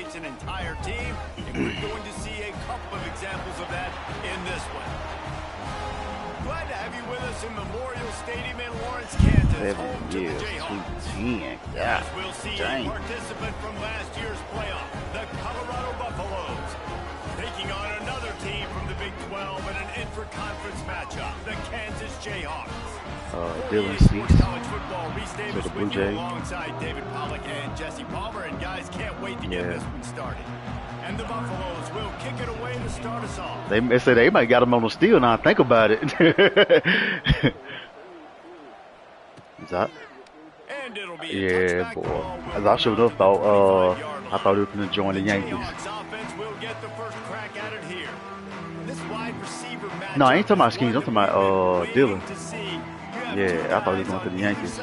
takes an entire team, and we're going to see a couple of examples of that in this one. Glad to have you with us in Memorial Stadium in Lawrence, Kansas, home to the Jayhawks. Yeah. We'll see a participant from last year's playoff, the Colorado Buffaloes, taking on another team from the Big 12 in an intra-conference matchup, the Kansas Jayhawks. Dylan College football, Reese Davis with you alongside David Pollack and Jesse Palmer, and guys can't wait to get this one started. And the Buffaloes will kick it away to start us off. They say they might got him on the steal now. Think about it. Is that? And it'll be yeah, boy. As I should have thought, I thought he was going to join the Yankees. No, I ain't talking about Schemes. I'm talking about Dylan. Yeah, I thought he was going to the Yankees.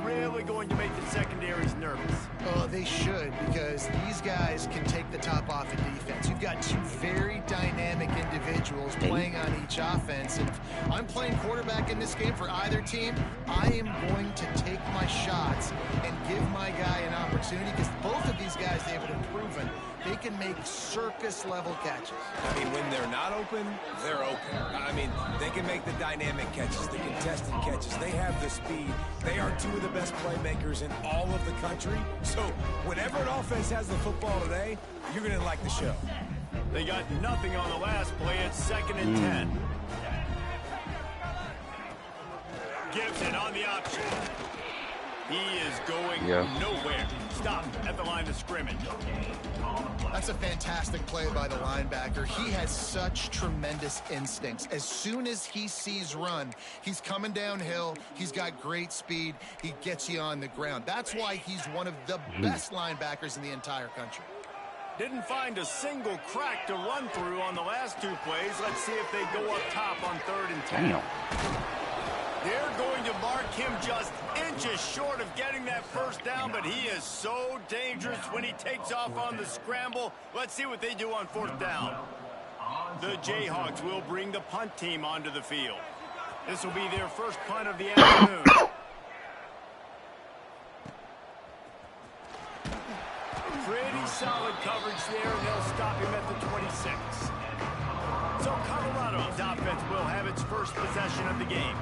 Really going to make the secondaries nervous. They should, because these guys can take the top off in defense. You've got two very dynamic individuals playing on each offense. And if I'm playing quarterback in this game for either team, I am going to take my shots and give my guy an opportunity, because both of these guys, they've been proven they can make circus-level catches. I mean, when they're not open, they're open. I mean, they can make the dynamic catches, the contested catches. They have the speed. They are two of the best playmakers in all of the country. So whenever an offense has the football today, you're going to like the show. They got nothing on the last play. It's 2nd and 10. Gibson on the option. He is going nowhere. Stop at the line of scrimmage. That's a fantastic play by the linebacker. He has such tremendous instincts. As soon as he sees run, he's coming downhill. He's got great speed. He gets you on the ground. That's why he's one of the best linebackers in the entire country. Didn't find a single crack to run through on the last two plays. Let's see if they go up top on 3rd and 10. Damn. They're going to mark him just inches short of getting that first down, but he is so dangerous when he takes off on the scramble. Let's see what they do on 4th down. The Jayhawks will bring the punt team onto the field. This will be their first punt of the afternoon. Pretty solid coverage there, and they'll stop him at the 26. So Colorado's offense will have its first possession of the game.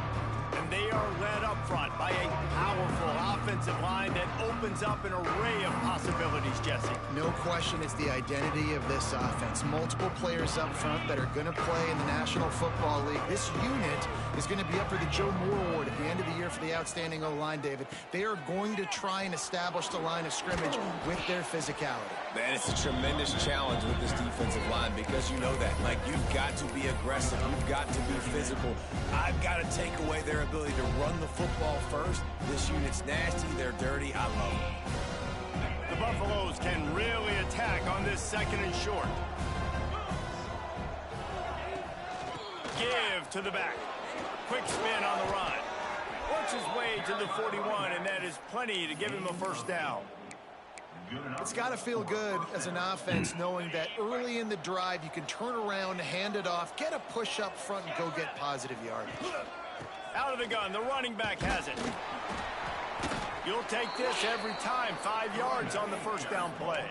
And they are led up front by a powerful offensive line that opens up an array of possibilities, Jesse. No question, it's the identity of this offense. Multiple players up front that are going to play in the National Football League. This unit is going to be up for the Joe Moore Award at the end of the year for the outstanding O-line, David. They are going to try and establish the line of scrimmage with their physicality. Man, it's a tremendous challenge with this defensive line, because you know that. Like, you've got to be aggressive. You've got to be physical. I've got to take away their ability to run the football first. This unit's nasty. They're dirty. I love it. The Buffaloes can really attack on this 2nd and short. Give to the back. Quick spin on the run. Works his way to the 41, and that is plenty to give him a first down. It's got to feel good as an offense knowing that early in the drive you can turn around, hand it off, get a push up front, and go get positive yardage. Out of the gun, the running back has it. You'll take this every time. 5 yards on the first down play.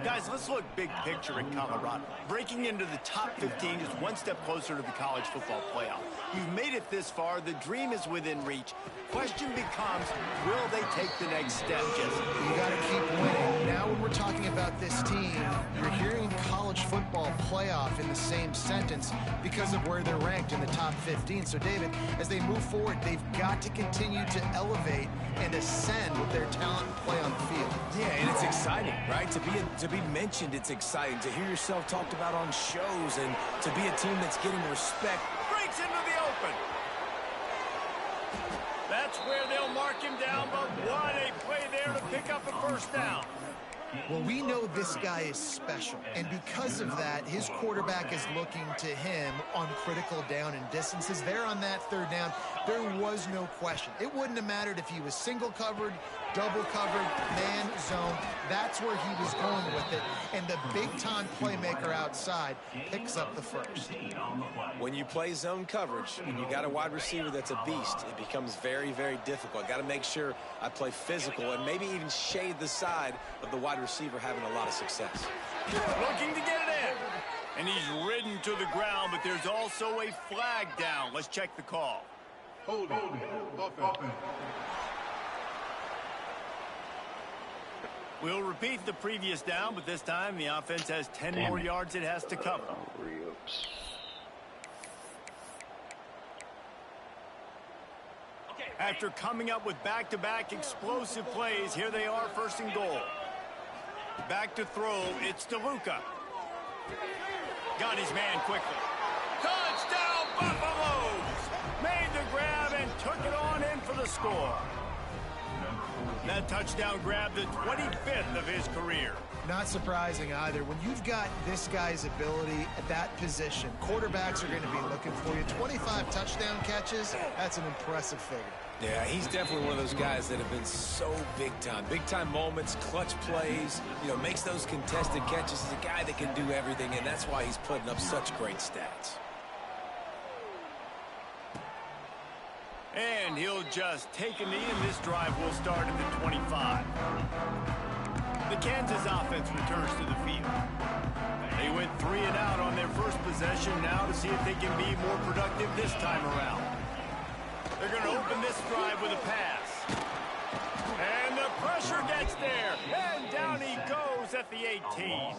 Guys, let's look big picture at Colorado. Breaking into the top 15 is one step closer to the college football playoff. You've made it this far. The dream is within reach. Question becomes, will they take the next step, Jesse? You got to keep winning. Now when we're talking about this team, you're hearing college football playoff in the same sentence because of where they're ranked in the top 15. So, David, as they move forward, they've got to continue to elevate and ascend with their talent and play on the field. Yeah, and it's exciting, right? To be mentioned, it's exciting. To hear yourself talked about on shows, and to be a team that's getting respect. Breaks into the open. That's where they'll mark him down, but what a play there to pick up a first down. Well, we know this guy is special, and because of that, his quarterback is looking to him on critical down and distances. There on that 3rd down, there was no question. It wouldn't have mattered if he was single covered, double covered, man, zone. That's where he was going with it. And the big-time playmaker outside picks up the first. When you play zone coverage and you got a wide receiver that's a beast, it becomes very, very difficult. Got to make sure I play physical and maybe even shade the side of the wide receiver having a lot of success. Looking to get it in. And he's ridden to the ground, but there's also a flag down. Let's check the call. Hold it. We'll repeat the previous down, but this time the offense has 10 more yards it has to cover. After coming up with back-to-back explosive plays, here they are, first and goal. Back to throw, it's DeLuca. Got his man quickly. Touchdown, Buffaloes! Made the grab and took it on in for the score. That touchdown grabbed the 25th of his career. Not surprising either. When you've got this guy's ability at that position, quarterbacks are going to be looking for you. 25 touchdown catches, that's an impressive figure. Yeah, he's definitely one of those guys that have been so big time. Big time moments, clutch plays, makes those contested catches. He's a guy that can do everything, and that's why he's putting up such great stats. And he'll just take a knee, and this drive will start at the 25. The Kansas offense returns to the field. They went 3 and out on their first possession, now to see if they can be more productive this time around. They're going to open this drive with a pass. And the pressure gets there, and down he goes at the 18.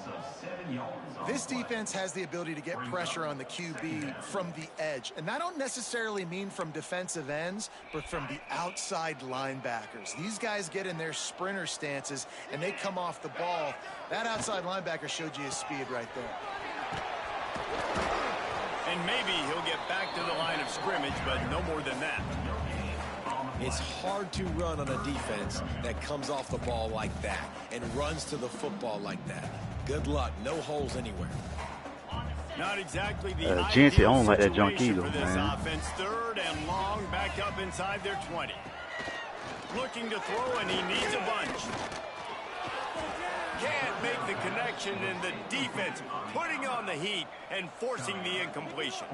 This defense has the ability to get pressure on the QB from the edge. And I don't necessarily mean from defensive ends, but from the outside linebackers. These guys get in their sprinter stances, and they come off the ball. That outside linebacker showed you his speed right there. And maybe he'll get back to the line of scrimmage, but no more than that. It's hard to run on a defense that comes off the ball like that and runs to the football like that. Good luck. No holes anywhere. Not exactly the Jancy ideal on like that junk situation either, for this man. offense. 3rd and long, back up inside their 20. Looking to throw, and he needs a bunch. Can't make the connection, and the defense putting on the heat and forcing the incompletion.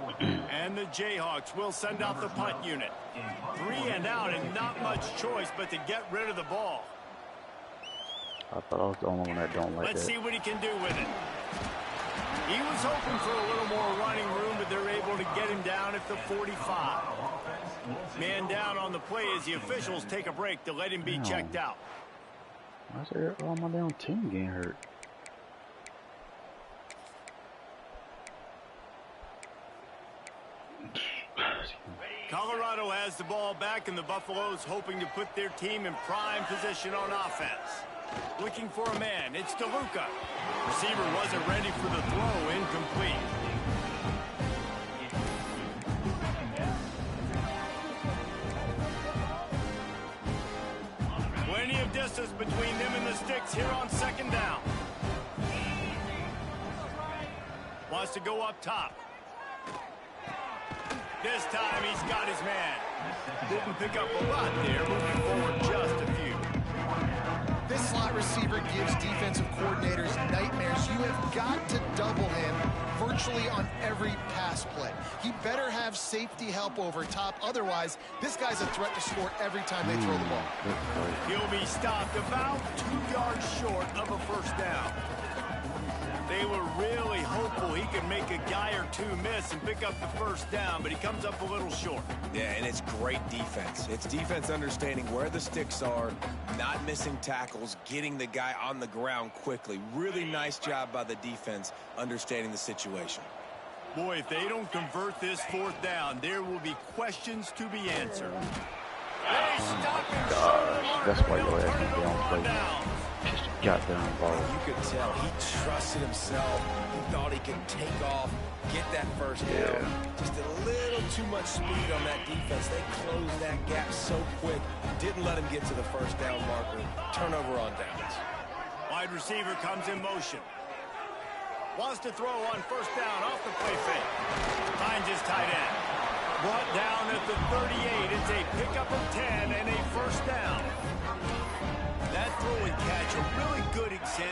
And the Jayhawks will send out the punt unit. 3 and out, and not much choice but to get rid of the ball. I thought I was the only one that don't like Let's that. see what he can do with it. He was hoping for a little more running room, but they're able to get him down at the 45. Man down on the play as the officials take a break to let him be checked out. Why is all my damn team getting hurt? Colorado has the ball back, and the Buffaloes hoping to put their team in prime position on offense. Looking for a man, it's DeLuca. Receiver wasn't ready for the throw, incomplete. Plenty of distance between them and the sticks here on 2nd down. Wants to go up top. This time he's got his man. Didn't pick up a lot there, moving forward just a few. This slot receiver gives defensive coordinators nightmares. You have got to double him virtually on every pass play. He better have safety help over top. Otherwise, this guy's a threat to score every time they throw the ball. He'll be stopped about 2 yards short of a first down. They were really hopeful he could make a guy or two miss and pick up the first down, but he comes up a little short. Yeah, and it's great defense. It's defense understanding where the sticks are, not missing tackles, getting the guy on the ground quickly. Really nice job by the defense understanding the situation. Boy, if they don't convert this 4th down, there will be questions to be answered. They stop him short of the marker. That's why He'll you're turn asking it me over on on play. down. Just goddamn ball. You could tell he trusted himself. He thought he could take off, get that first down. Just a little too much speed on that defense. They closed that gap so quick. Didn't let him get to the first down marker. Turnover on downs. Wide receiver comes in motion. Wants to throw on first down off the play fake. Finds his tight end. Brought down at the 38. It's a pickup of 10 and a first down. That throw and catch, a really good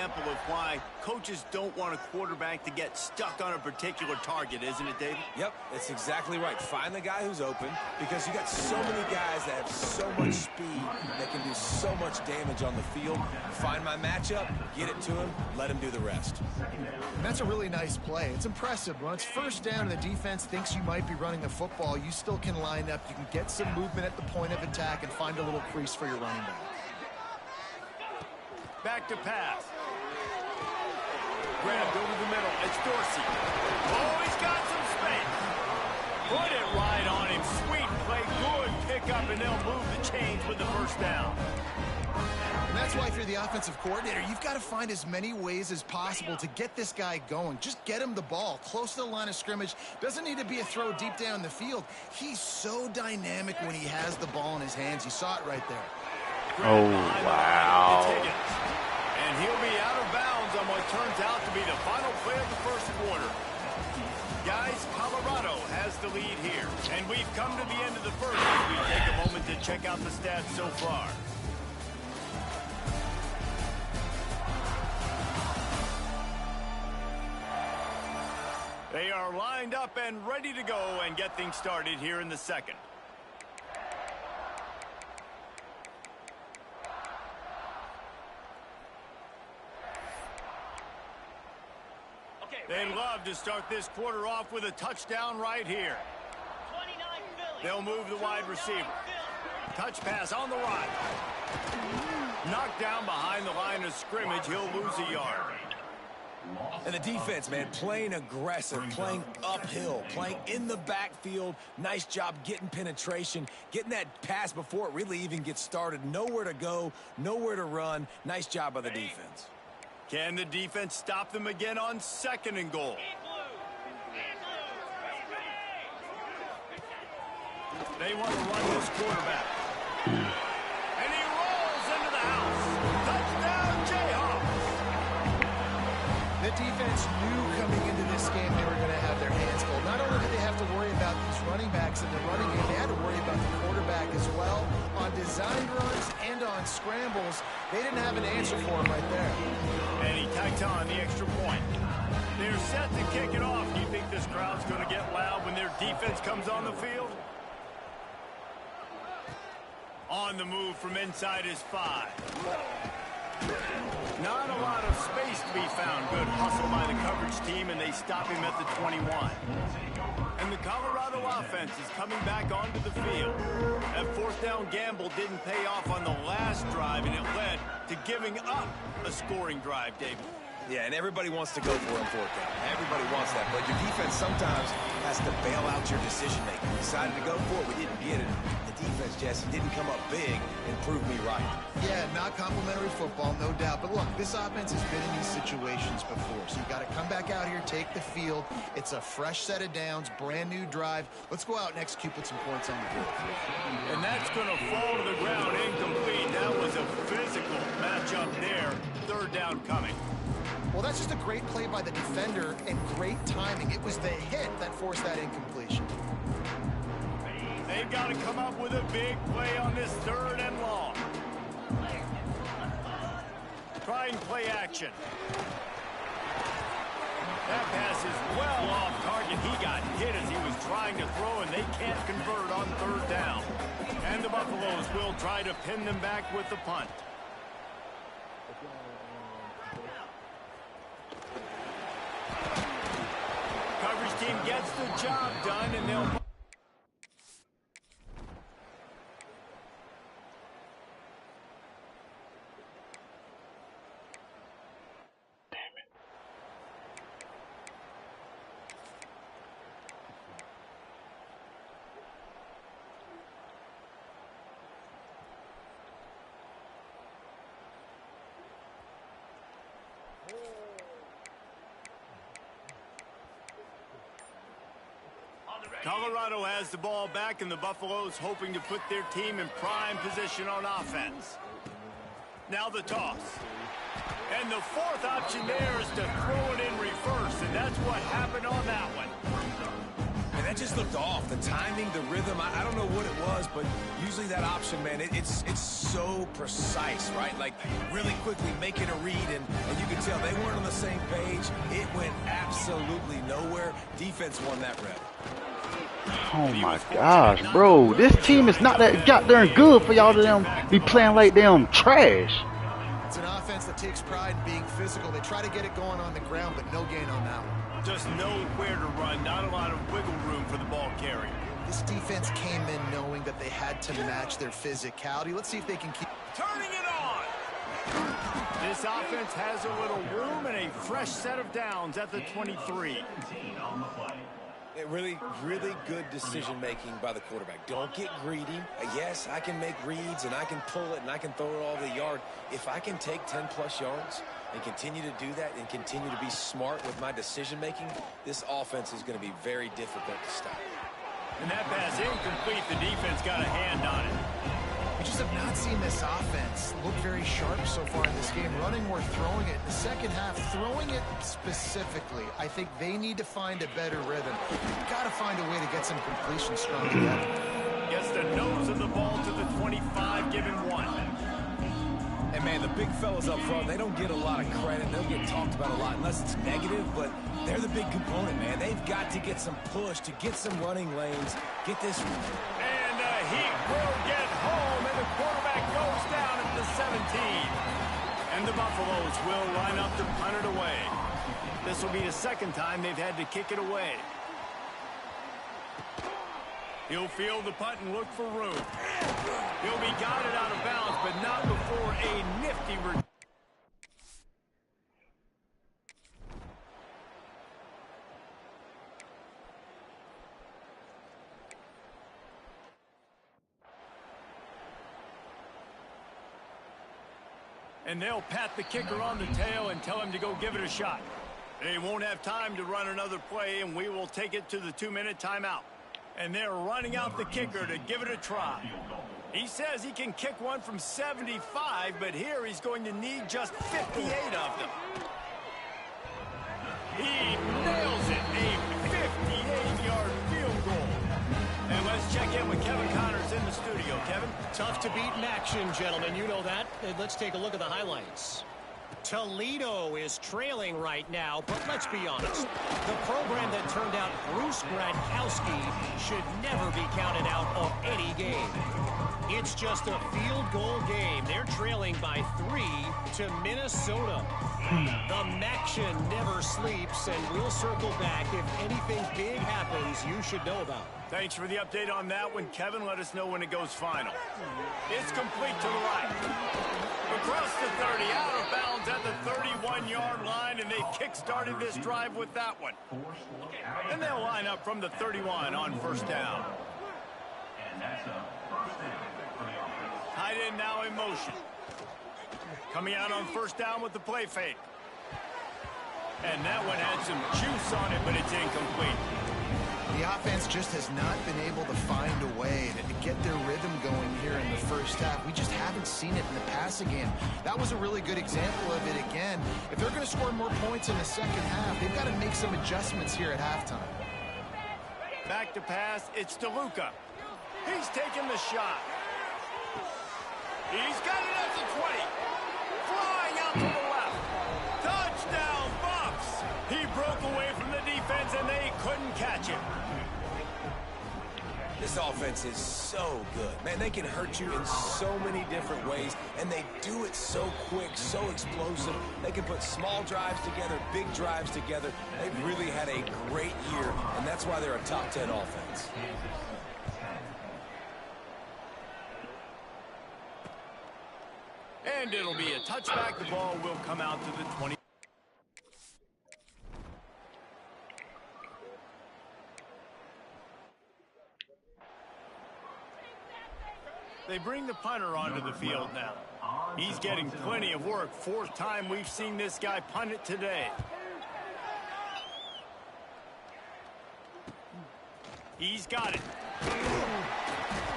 example of why coaches don't want a quarterback to get stuck on a particular target, isn't it, David? Yep, that's exactly right. Find the guy who's open, because you got so many guys that have so much speed that can do so much damage on the field. Find my matchup, get it to him, let him do the rest. And that's a really nice play. It's impressive. When it's first down and the defense thinks you might be running the football, you still can line up. You can get some movement at the point of attack and find a little crease for your running back. Back to pass. Grabbed over the middle. It's Dorsey. Oh, he's got some space. Put it right on him. Sweet play. Good pickup, and they'll move the chains with the first down. And that's why if you're the offensive coordinator, you've got to find as many ways as possible to get this guy going. Just get him the ball close to the line of scrimmage. Doesn't need to be a throw deep down the field. He's so dynamic when he has the ball in his hands. You saw it right there. Oh, wow. And he'll be out of bounds on what turns out to be the final play of the first quarter. Guys, Colorado has the lead here. And we've come to the end of the first as we take a moment to check out the stats so far. They are lined up and ready to go and get things started here in the second. They'd love to start this quarter off with a touchdown right here. They'll move the wide receiver. Touch pass on the right. Knocked down behind the line of scrimmage. He'll lose a yard. And the defense, man, playing aggressive, playing uphill, playing in the backfield. Nice job getting penetration, getting that pass before it really even gets started. Nowhere to go, nowhere to run. Nice job by the defense. Can the defense stop them again on second and goal? They want to run this quarterback. And he rolls into the house. Touchdown, Jayhawks. The defense knew coming into this game they were going to have their hands full. Not only did they have to worry about these running backs in the running game, they had to worry about the quarterback as well. On design runs and on scrambles, they didn't have an answer for him right there. And he tacks on the extra point. They're set to kick it off. Do you think this crowd's going to get loud when their defense comes on the field? On the move from inside his 5. Not a lot of space to be found. Good hustle by the coverage team, and they stop him at the 21. And the Colorado offense is coming back onto the field. That fourth down gamble didn't pay off on the last drive, and it led to giving up a scoring drive, David. Yeah, and everybody wants to go for it on fourth down. Everybody wants that, but your defense sometimes has to bail out your decision-making. We decided to go for it. We didn't get it. The defense, Jesse, didn't come up big and prove me right. Yeah, not complimentary football, no doubt. But look, this offense has been in these situations before, so you got to come back out here, take the field. It's a fresh set of downs, brand new drive. Let's go out and execute, put some points on the board. And that's going to fall to the ground incomplete. That was a physical matchup there. Third down coming. Well, that's just a great play by the defender and great timing. It was the hit that forced that incompletion. They've got to come up with a big play on this third and long. Try and play action. That pass is well off target. He got hit as he was trying to throw, and they can't convert on third down. And the Buffaloes will try to pin them back with the punt. Coverage team gets the job done, and they'll... Colorado has the ball back, and the Buffaloes hoping to put their team in prime position on offense. Now the toss. And the fourth option there is to throw it in reverse, and that's what happened on that one. And that just looked off. The timing, the rhythm, I don't know what it was, but usually that option, man, it's so precise, right? Like, really quickly making a read, and you can tell they weren't on the same page. It went absolutely nowhere. Defense won that rep. Oh my gosh, bro. This team is not that goddamn good for y'all to them be playing like them trash. It's an offense that takes pride in being physical. They try to get it going on the ground, but no gain on that one. Just nowhere to run. Not a lot of wiggle room for the ball carrier. This defense came in knowing that they had to match their physicality. Let's see if they can keep Turning it on. This offense has a little room and a fresh set of downs at the 23. Really good decision-making by the quarterback. Don't get greedy. Yes, I can make reads, and I can pull it, and I can throw it all the yard. If I can take 10-plus yards and continue to do that and continue to be smart with my decision-making, this offense is going to be very difficult to stop. And that pass incomplete. The defense got a hand on it. We just have not seen this offense look very sharp so far in this game, running or throwing it. In the second half, throwing it specifically, I think they need to find a better rhythm. You've got to find a way to get some completion strung together. Gets the nose of the ball to the 25, giving one. And, man, the big fellas up front, they don't get a lot of credit. They'll get talked about a lot unless it's negative, but they're the big component, man. They've got to get some push, to get some running lanes, get this. And he will get home, and the quarterback goes down at the 17. And the Buffaloes will line up to punt it away. This will be the second time they've had to kick it away. He'll field the punt and look for room. He'll be guided out of bounds, but not before a nifty return. And they'll pat the kicker on the tail and tell him to go give it a shot. They won't have time to run another play, and we will take it to the 2-minute timeout. And they're running out the kicker to give it a try. He says he can kick one from 75, but here he's going to need just 58 of them. He nails it, a 58-yard field goal. And let's check in with Kevin Connors in the studio. Kevin? Tough to beat in action, gentlemen. You know that. Let's take a look at the highlights. Toledo is trailing right now, but let's be honest. The program that turned out Bruce Gradkowski should never be counted out of any game. It's just a field goal game. They're trailing by 3 to Minnesota. The Maction never sleeps, and we'll circle back if anything big happens you should know about. Thanks for the update on that one, Kevin. Let us know when it goes final. It's complete to the right. Across the 30, out of bounds at the 31-yard line, and they kick-started this drive with that one. And they'll line up from the 31 on first down. Tight end now in motion. Coming out on first down with the play fake. And that one had some juice on it, but it's incomplete. The offense just has not been able to find a way to get their rhythm going here in the first half. We just haven't seen it in the passing game. That was a really good example of it again. If they're going to score more points in the second half, they've got to make some adjustments here at halftime. Back to pass, it's DeLuca. He's taking the shot. He's got it at the 20. Flying out to the left. Touchdown, Bucks. He broke away from the defense, and they couldn't catch him. This offense is so good. Man, they can hurt you in so many different ways, and they do it so quick, so explosive. They can put small drives together, big drives together. They've really had a great year, and that's why they're a top 10 offense. And it'll be a touchback. The ball will come out to the 20. They bring the punter onto the field now. He's getting plenty of work. Fourth time we've seen this guy punt it today. He's got it.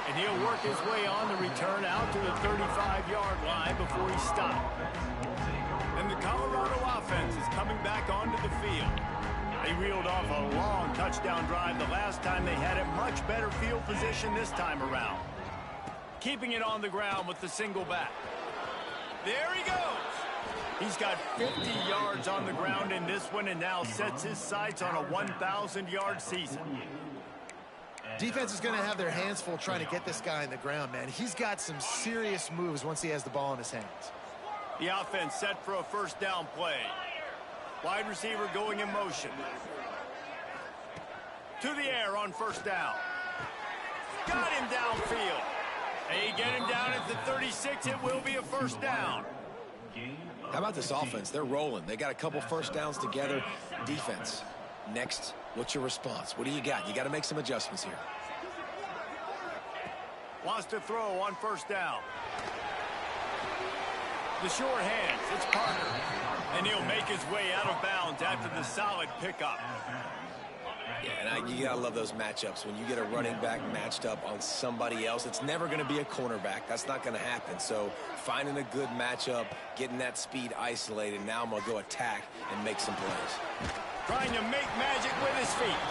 And he'll work his way on the return out to the 35-yard line before he stopped. And the Colorado offense is coming back onto the field. They reeled off a long touchdown drive the last time they had it. Much better field position this time around. Keeping it on the ground with the single back. There he goes. He's got 50 yards on the ground in this one and now sets his sights on a 1,000-yard season. Defense is going to have their hands full trying to get this guy on the ground, man. He's got some serious moves once he has the ball in his hands. The offense set for a first down play. Wide receiver going in motion. To the air on first down. Got him downfield. They get him down at the 36. It will be a first down. How about this offense? They're rolling. They got a couple first downs together. Defense. Next, what's your response? What do you got? You got to make some adjustments here. Wants to throw on first down. The short hands. It's Parker. And he'll make his way out of bounds after the solid pickup. Yeah, and you got to love those matchups. When you get a running back matched up on somebody else, it's never going to be a cornerback. That's not going to happen. So finding a good matchup, getting that speed isolated. Now I'm going to go attack and make some plays. Trying to make magic with his feet.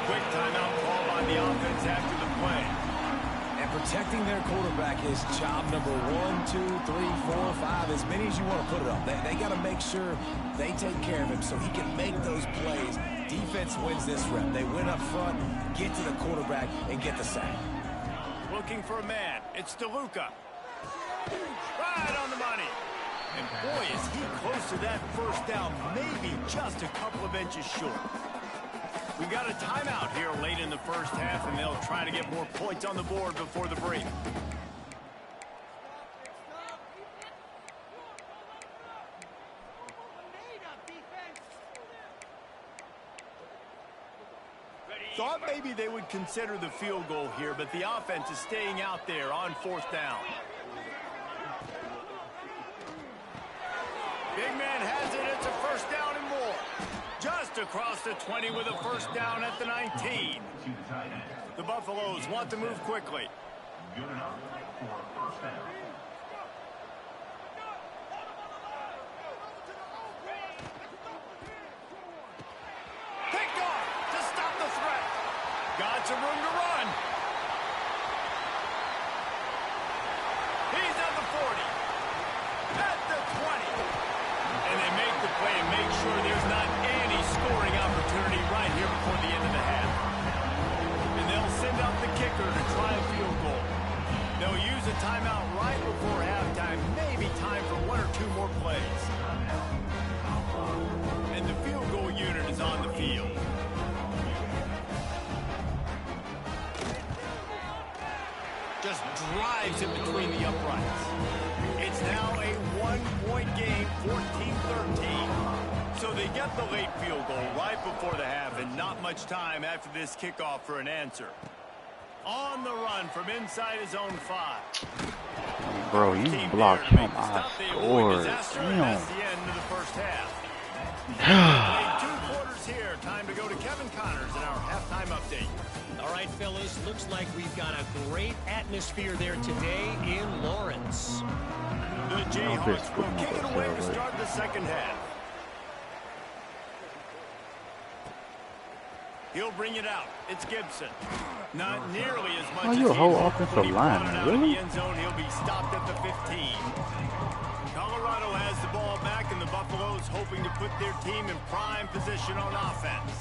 Quick timeout call by the offense after the play. And protecting their quarterback is job number 1, 2, 3, 4, 5, as many as you want to put it up. They got to make sure they take care of him so he can make those plays. Defense wins this rep. They win up front, get to the quarterback, and get the sack. Looking for a man. It's DeLuca. Right on the money. And boy, is he close to that first down, maybe just a couple of inches short. We've got a timeout here late in the first half, and they'll try to get more points on the board before the break. Thought maybe they would consider the field goal here, but the offense is staying out there on fourth down. Big man has it. It's a first down and more. Just across the 20 with a first down at the 19. The Buffaloes want to move quickly. Good enough for a first down. Picked off to stop the threat. Got some room to run. He's at the 40. At the 20. And they make the play and make sure there's not any scoring opportunity right here before the end of the half. And they'll send out the kicker to try a field goal. They'll use a timeout right before halftime. Maybe time for 1 or 2 more plays. And the field goal unit is on the field. Just drives it between the uprights. It's now a 1-point game, 14-13. So they get the late field goal right before the half, and not much time after this kickoff for an answer. On the run from inside his own 5. Bro, you blocked him. I scored. That's the Damn. end of the first half. Played 2 quarters here. Time to go to Kevin Connors in our halftime update. All right, fellas, looks like we've got a great atmosphere there today in Lawrence. The Jayhawks will kick it away to start the second half. He'll bring it out. It's Gibson. Not nearly as much as you're a whole he offensive when he brought lineman, it out of really? the end zone. He'll be stopped at the 15. Colorado has the ball back, and the Buffaloes hoping to put their team in prime position on offense.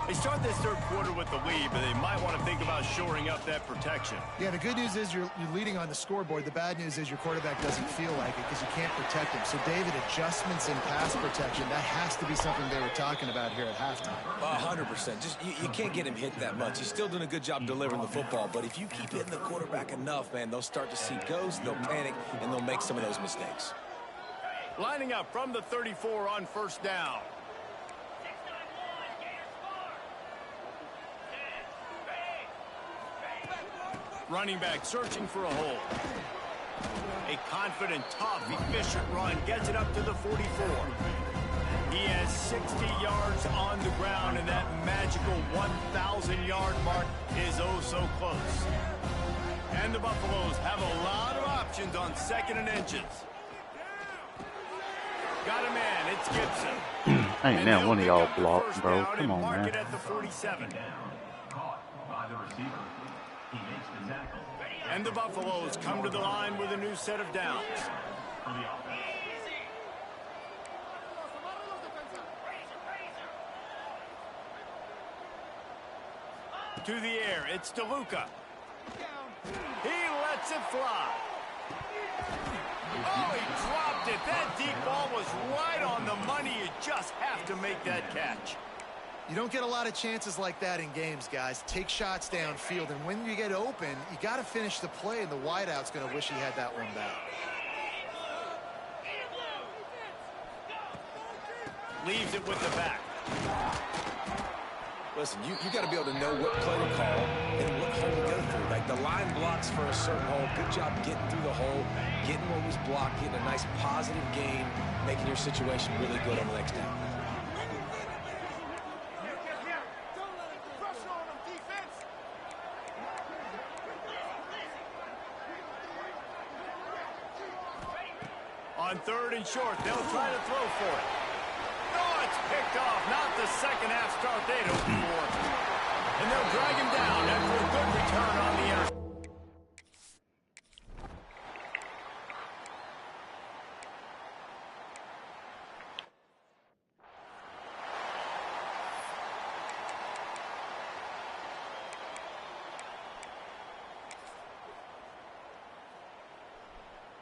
They start this third quarter with the lead, but they might want to think about shoring up that protection. Yeah, the good news is you're leading on the scoreboard. The bad news is your quarterback doesn't feel like it because you can't protect him. So, David, adjustments in pass protection, that has to be something they were talking about here at halftime. 100%. Just you can't get him hit that much. He's still doing a good job delivering the football, but if you keep hitting the quarterback enough, man, they'll start to see ghosts, they'll panic, and they'll make some of those mistakes. Lining up from the 34 on first down. Running back searching for a hole. A confident, tough, efficient run gets it up to the 44. He has 60 yards on the ground, and that magical 1,000-yard mark is oh so close. And the Buffaloes have a lot of options on second and inches. Got a man, it's Gibson. Ain't now one of y'all blocked, bro. Come on, mark man. it at the 47. Caught by the receiver. He makes the tackle. And the Buffaloes come to the line with a new set of downs. For the offense. to the air. It's DeLuca. He lets it fly. Oh, he dropped it. That deep ball was right on the money. You just have to make that catch. You don't get a lot of chances like that in games, guys. Take shots downfield, and when you get open, you got to finish the play, and the wideout's going to wish he had that one back. Leaves it with the back. Listen, you got to be able to know what play to call and what hole to go through. Like the line blocks for a certain hole. Good job getting through the hole, getting what was blocked, getting a nice positive gain, making your situation really good on the next down. On 3rd and short, they'll try to throw for it. Oh, it's picked off. Not the second half start they'd hoped for. And they'll drag him down after a good return on the interception.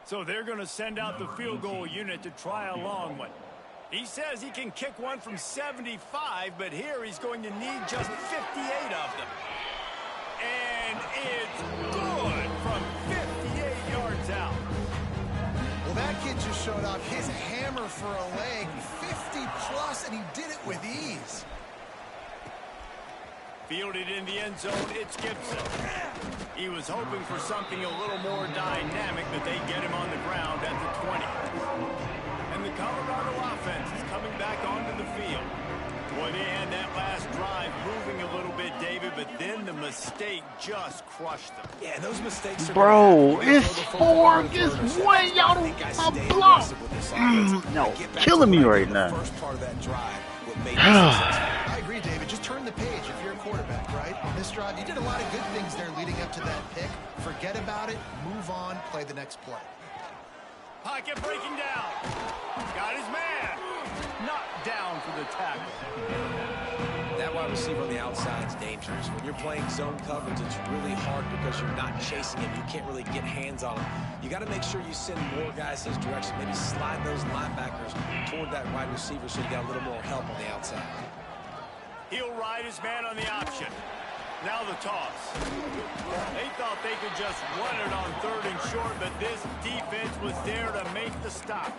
So they're going to send out the field goal unit to try a long one. He says he can kick one from 75, but here he's going to need just 58 of them. And it's good from 58 yards out. Well, that kid just showed off his hammer for a leg, 50-plus, and he did it with ease. Fielded in the end zone, it's Gibson. He was hoping for something a little more dynamic, but they get him on the ground at the 20. And the Colorado offense is coming back onto the field. Boy, they had that last drive moving a little bit, David, but then the mistake just crushed them. Yeah, those mistakes are Bro, it's 4 against 1. Y'all don't block. No, killing me right now. First part of that drive, what made it I agree, David. Just turn the page if you're a quarterback, right? On this drive, you did a lot of good things there leading up to that pick. Forget about it. Move on. Play the next play. Pocket breaking down. Got his man. Knocked down for the tackle. That wide receiver on the outside is dangerous. When you're playing zone coverage, it's really hard because you're not chasing him. You can't really get hands on him. You got to make sure you send more guys his direction. Maybe slide those linebackers toward that wide receiver so you got a little more help on the outside. He'll ride his man on the option. Now the toss. They thought they could just run it on 3rd and short, but this defense was there to make the stop.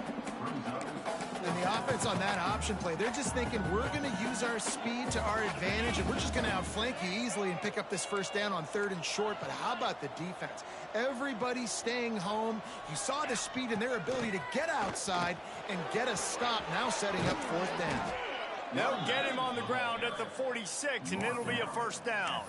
And the offense on that option play, they're just thinking we're going to use our speed to our advantage, and we're just going to outflank you easily and pick up this first down on 3rd and short. But how about the defense? Everybody's staying home. You saw the speed and their ability to get outside and get a stop, now setting up 4th down. They'll get him on the ground at the 46, and it'll be a first down.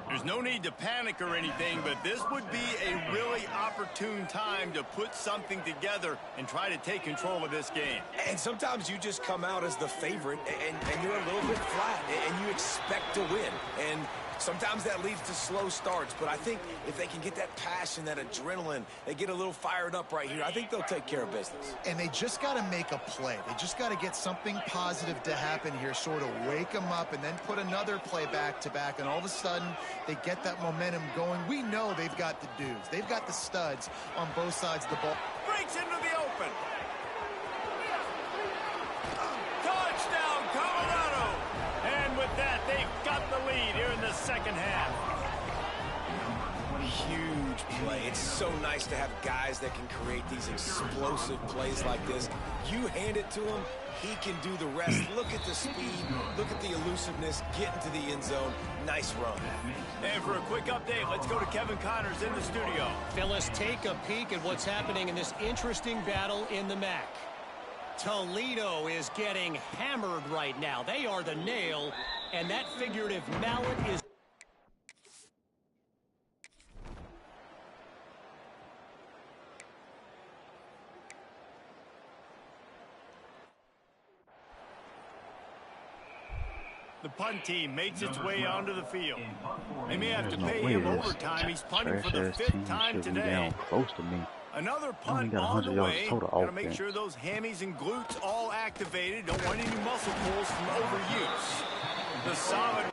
There's no need to panic or anything, but this would be a really opportune time to put something together and try to take control of this game. And sometimes you just come out as the favorite, and you're a little bit flat, and you expect to win. And sometimes that leads to slow starts, but I think if they can get that passion, that adrenaline, they get a little fired up right here, I think they'll take care of business. And they just got to make a play. They just got to get something positive to happen here, sort of wake them up and then put another play back-to-back, and all of a sudden they get that momentum going. We know they've got the dudes. They've got the studs on both sides of the ball. Breaks into the open. Touchdown, Colorado! And with that, they've got the lead here in the second half. Huge play. It's so nice to have guys that can create these explosive plays like this. You hand it to him, he can do the rest. Look at the speed, look at the elusiveness, get into the end zone. Nice run. And for a quick update, let's go to Kevin Connors in the studio. Phyllis, take a peek at what's happening in this interesting battle in the MAC. Toledo is getting hammered right now. They are the nail, and that figurative mallet is... The punt team makes its way onto the field. They may have to pay him overtime. He's punting for the 5th time today. Close to me. Another punt on the way. Got to make sure those hammies and glutes all activated. Don't want any muscle pulls from overuse. The solid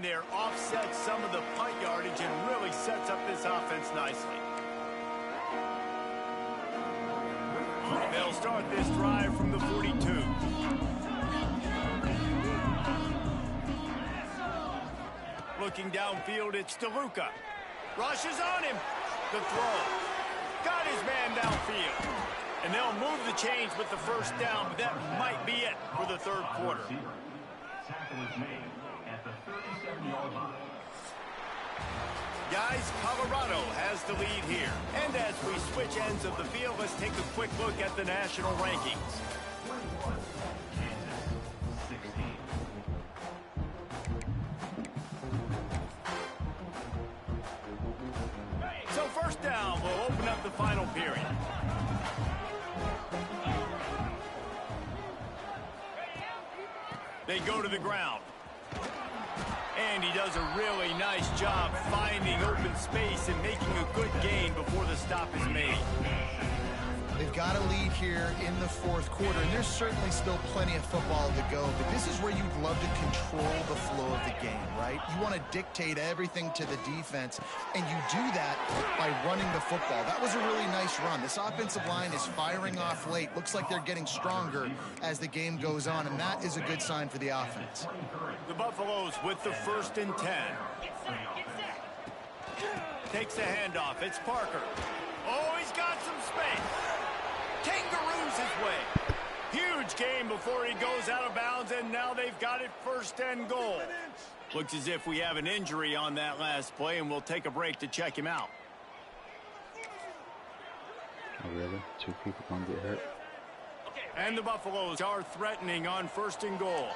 There offsets some of the punt yardage and really sets up this offense nicely. They'll start this drive from the 42. Looking downfield, it's DeLuca. Rushes on him. The throw. Got his man downfield. And they'll move the chains with the first down, but that might be it for the third quarter. Tackle is made at the 37-yard line. Guys, Colorado has the lead here. And as we switch ends of the field, let's take a quick look at the national rankings. 21, Kansas, 16. So first down will open up the final period. They go to the ground. And he does a really nice job finding open space and making a good gain before the stop is made. They've got a lead here in the fourth quarter, and there's certainly still plenty of football to go, but this is where you'd love to control the flow of the game, right? You want to dictate everything to the defense, and you do that by running the football. That was a really nice run. This offensive line is firing off late. Looks like they're getting stronger as the game goes on, and that is a good sign for the offense. The Buffaloes with the 1st and 10. Takes the handoff. It's Parker. Oh, he's got some space. Kangaroos his way. Huge gain before he goes out of bounds, and now they've got it 1st and goal. Looks as if we have an injury on that last play, and we'll take a break to check him out. Oh, really? 2 people gonna get hurt? And the Buffaloes are threatening on 1st and goal.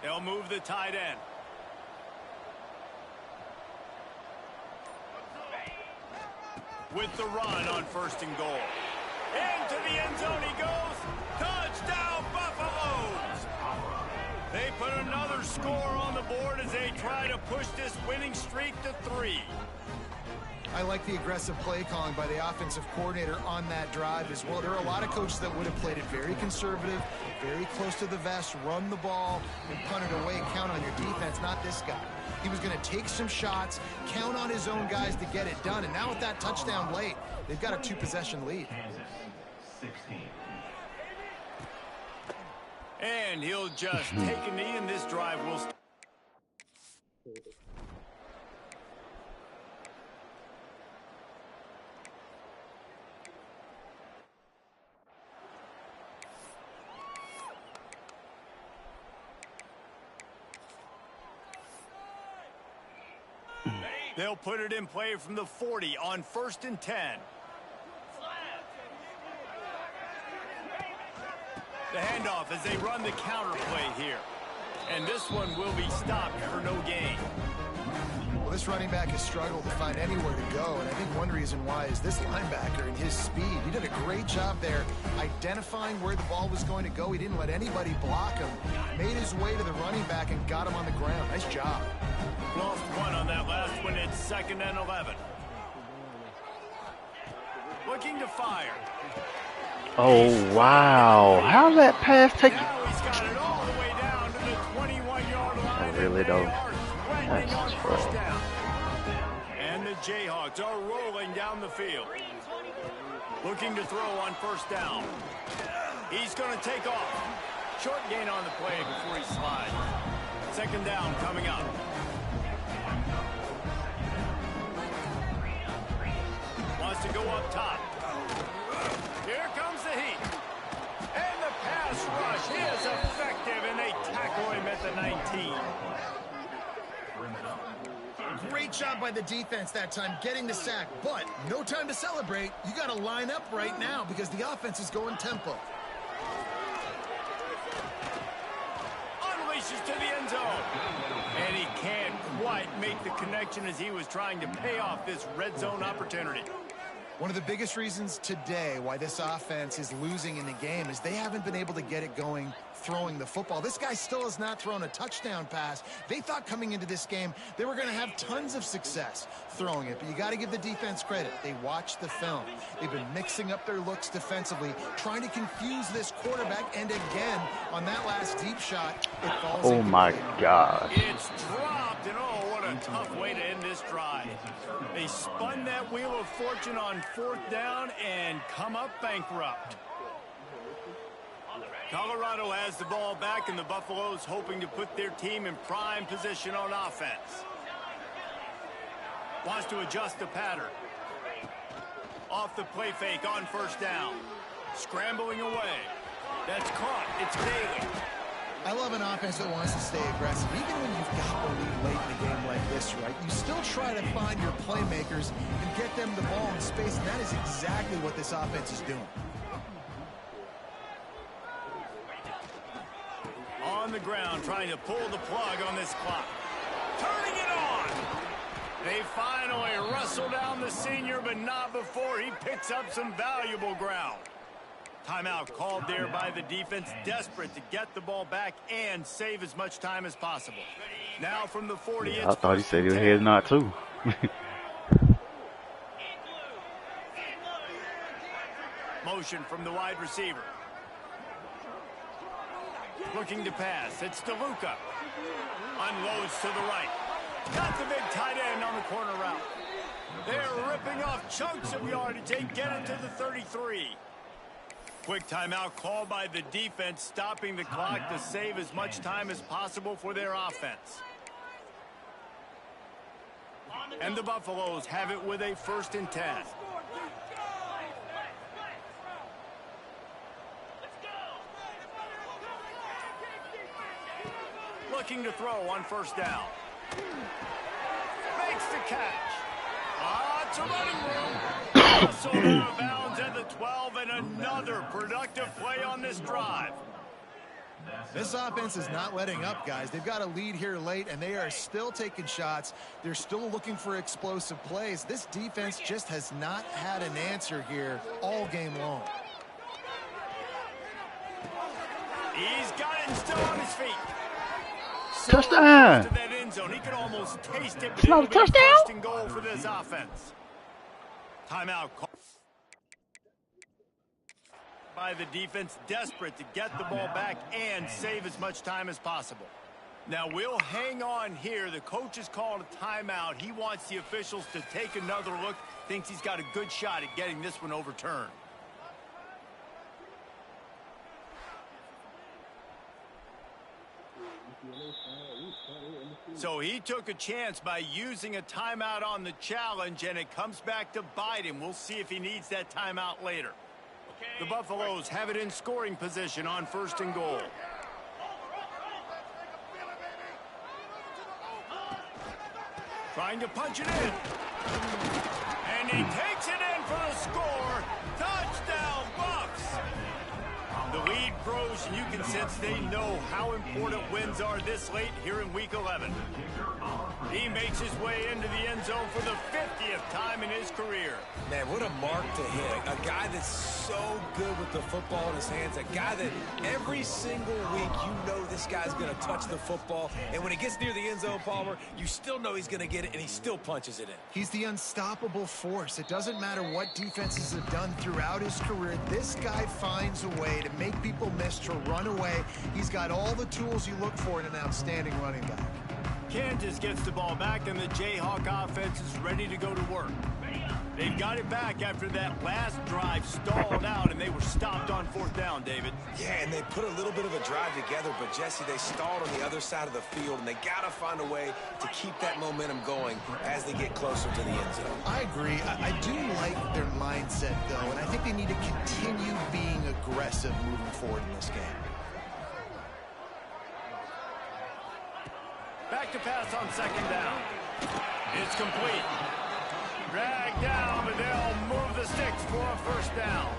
They'll move the tight end. With the run on 1st and goal. Into the end zone he goes. Touchdown, Buffaloes! They put another score on the board as they try to push this winning streak to 3. I like the aggressive play calling by the offensive coordinator on that drive as well. There are a lot of coaches that would have played it very conservative, very close to the vest, run the ball, and punt it away, count on your defense, not this guy. He was going to take some shots, count on his own guys to get it done, and now with that touchdown late, they've got a 2-possession lead. Kansas, 16. And he'll just take a knee, and this drive will start. They'll put it in play from the 40 on 1st and 10. The handoff as they run the counter play here. And this one will be stopped for no gain. Well, this running back has struggled to find anywhere to go, and I think one reason why is this linebacker and his speed. He did a great job there identifying where the ball was going to go. He didn't let anybody block him. Made his way to the running back and got him on the ground. Nice job. Lost one on that last one. It's 2nd and 11. Looking to fire. Oh, wow. How's that pass take? Now he's got it all the way down to the 21-yard line. Really, though? That's on That's 1st down. And the Jayhawks are rolling down the field. Looking to throw on 1st down. He's going to take off. Short gain on the play before he slides. 2nd down coming up. Wants to go up top. Here comes the heat. And the pass rush is effective, and they tackle him at the 19. Great job by the defense that time, getting the sack, but no time to celebrate. You got to line up right now because the offense is going tempo. Unleashes to the end zone. And he can't quite make the connection as he was trying to pay off this red zone opportunity. One of the biggest reasons today why this offense is losing in the game is they haven't been able to get it going throwing the football. This guy still has not thrown a touchdown pass. They thought coming into this game they were going to have tons of success throwing it, but you got to give the defense credit. They watched the film. They've been mixing up their looks defensively, trying to confuse this quarterback, and again, on that last deep shot, it falls. Oh my God. It's dropped, and oh, what a tough way to end this drive. They spun that wheel of fortune on 4th down and come up bankrupt. Colorado has the ball back, and the Buffaloes hoping to put their team in prime position on offense. Wants to adjust the pattern. Off the play fake on 1st down. Scrambling away. That's caught. It's Daly. I love an offense that wants to stay aggressive. Even when you've got the lead late in a game like this, right, you still try to find your playmakers and get them the ball in space, and that is exactly what this offense is doing. On the ground, trying to pull the plug on this clock. Turning it on. They finally wrestle down the senior, but not before he picks up some valuable ground. Timeout called there by the defense, desperate to get the ball back and save as much time as possible. Now from the 40. Yeah, I thought he said he was heading out too. Motion from the wide receiver. Looking to pass. It's DeLuca. Unloads to the right. Got the big tight end on the corner route. They're ripping off chunks of yardage. They get it to the 33. Quick timeout called by the defense, stopping the clock to save as much time as possible for their offense. And the Buffaloes have it with a 1st and 10. Looking to throw on 1st down. Makes the catch. Lots of running room. Hustled out of bounds at the 12, and another productive play on this drive. This offense is not letting up, guys. They've got a lead here late, and they are still taking shots. They're still looking for explosive plays. This defense just has not had an answer here all game long. He's got it and still on his feet. Touchdown! To that end zone. He could almost taste it, but It's not a touchdown? 1st and goal for this offense. Timeout call by the defense, desperate to get the ball back and save as much time as possible. Now we'll hang on here. The coach has called a timeout. He wants the officials to take another look. Thinks he's got a good shot at getting this one overturned. So he took a chance by using a timeout on the challenge, and it comes back to bite him. We'll see if he needs that timeout later. The Buffaloes have it in scoring position on 1st and goal. Trying to punch it in. And he takes it in for the score. Touchdown, Buffs! The lead grows, and you can sense they know how important wins are this late here in Week 11. He makes his way into the end zone for the 50th time in his career. Man, what a mark to hit. A guy that's so good with the football in his hands. A guy that every single week you know this guy's going to touch the football. And when it gets near the end zone, Palmer, you still know he's going to get it, and he still punches it in. He's the unstoppable force. It doesn't matter what defenses have done throughout his career. This guy finds a way to make people miss, to run away. He's got all the tools you look for in an outstanding running back. Kansas gets the ball back, and the Jayhawk offense is ready to go to work. They've got it back after that last drive stalled out, and they were stopped on 4th down, David. Yeah, and they put a little bit of a drive together, but, Jesse, they stalled on the other side of the field, and they got to find a way to keep that momentum going as they get closer to the end zone. I agree. I do like their mindset, though, and I think they need to continue being aggressive moving forward in this game. Back to pass on 2nd down. It's complete. Dragged down, but they'll move the sticks for a first down.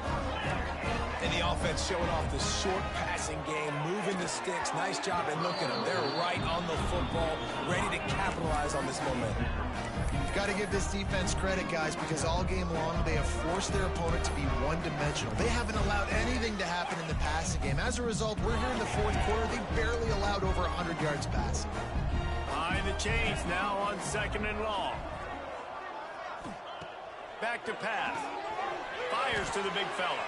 And the offense showing off the short passing game, moving the sticks. Nice job, and look at them. They're right on the football, ready to capitalize on this momentum. You've got to give this defense credit, guys, because all game long they have forced their opponent to be one-dimensional. They haven't allowed anything to happen in the passing game. As a result, we're here in the fourth quarter. They barely allowed over 100 yards passing. Behind the chains now on 2nd and long. Back to pass. Fires to the big fella.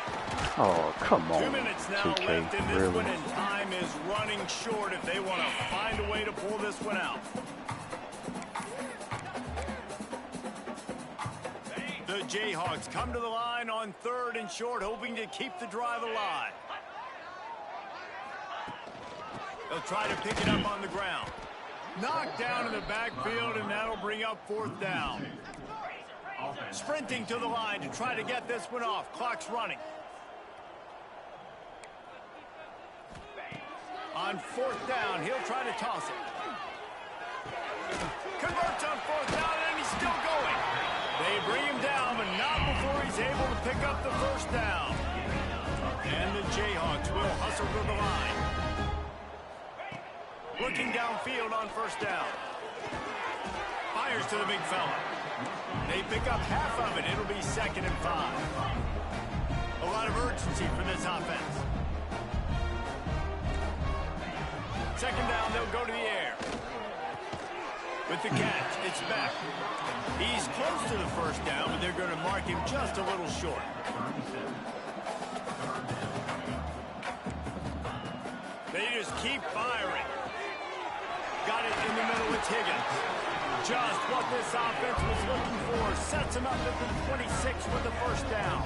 Oh, come on, 2 minutes now 2K, left in this really? one, and time is running short if they want to find a way to pull this one out. The Jayhawks come to the line on 3rd and short, hoping to keep the drive alive. They'll try to pick it up on the ground. Knocked down in the backfield, and that'll bring up 4th down. Sprinting to the line to try to get this one off. Clock's running. On 4th down, he'll try to toss it. Converts on 4th down, and he's still going. They bring him down, but not before he's able to pick up the first down. And the Jayhawks will hustle to the line. Looking downfield on 1st down. Fires to the big fella. They pick up half of it. It'll be 2nd and 5. A lot of urgency for this offense. 2nd down, they'll go to the air. With the catch, it's back. He's close to the first down, but they're going to mark him just a little short. They just keep firing. Got it in the middle with Higgins. Just what this offense was looking for. Sets him up at the 26 with the first down.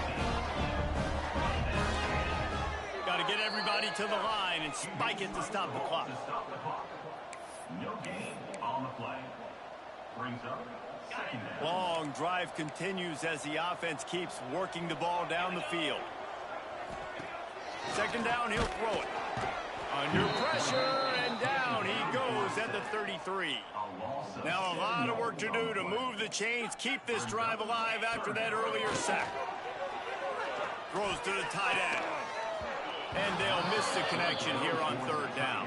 Got to get everybody to the line and spike it to stop the clock. No gain on the play. Brings up 2nd down. Long drive continues as the offense keeps working the ball down the field. 2nd down, he'll throw it. Under pressure, and down he goes at the 33. Now a lot of work to do to move the chains, keep this drive alive after that earlier sack. Throws to the tight end. And they'll miss the connection here on 3rd down.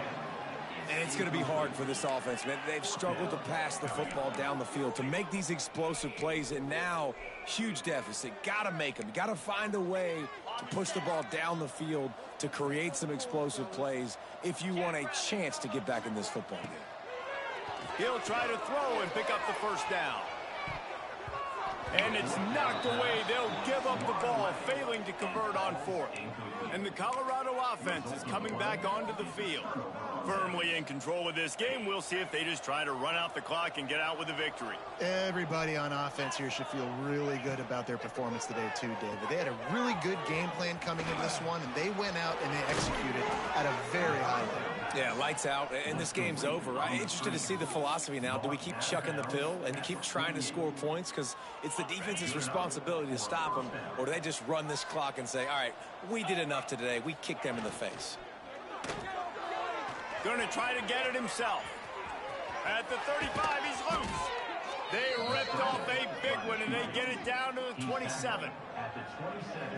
And it's going to be hard for this offense, man. They've struggled to pass the football down the field, to make these explosive plays, and now huge deficit. Got to make them. Got to find a way to push the ball down the field to create some explosive plays if you want a chance to get back in this football game. He'll try to throw and pick up the first down. And it's knocked away. They'll give up the ball, failing to convert on 4th. And the Colorado offense is coming back onto the field. Firmly in control of this game. We'll see if they just try to run out the clock and get out with a victory. Everybody on offense here should feel really good about their performance today too, David. They had a really good game plan coming into this one, and they went out and they executed at a very high level. Yeah, lights out, and this game's over. I'm interested to see the philosophy now. Do we keep chucking the pill and keep trying to score points because it's the defense's responsibility to stop them, or do they just run this clock and say, all right, we did enough today. We kicked them in the face. Going to try to get it himself. At the 35, he's loose. They ripped off a big one, and they get it down to the 27.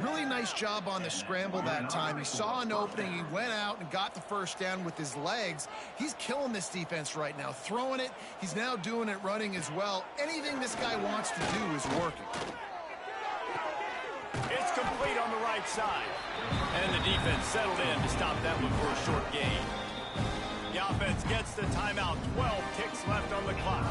Really nice job on the scramble that time. He saw an opening. He went out and got the first down with his legs. He's killing this defense right now. Throwing it. He's now doing it running as well. Anything this guy wants to do is working. It's complete on the right side. And the defense settled in to stop that one for a short gain. The offense gets the timeout. 12 ticks left on the clock.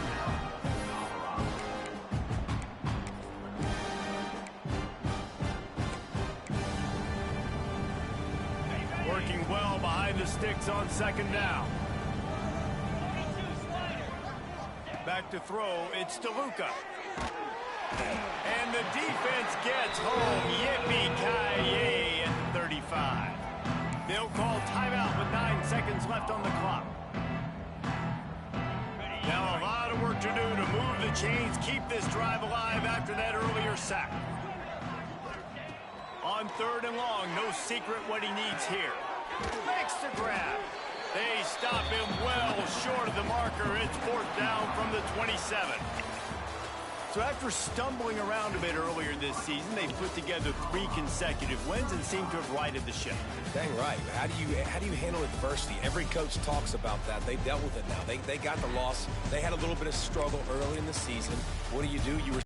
Working well behind the sticks on 2nd down. Back to throw. It's DeLuca. And the defense gets home. Yippee-ki-yay at the 35. They'll call timeout with 9 seconds left on the clock. Now a lot of work to do to move the chains, keep this drive alive after that earlier sack. On 3rd and long, no secret what he needs here. Makes the grab. They stop him well short of the marker. It's 4th down from the 27. So after stumbling around a bit earlier this season, they put together 3 consecutive wins and seem to have righted the ship. Dang right. How do you handle adversity? Every coach talks about that. They dealt with it now. They got the loss. They had a little bit of struggle early in the season. What do? You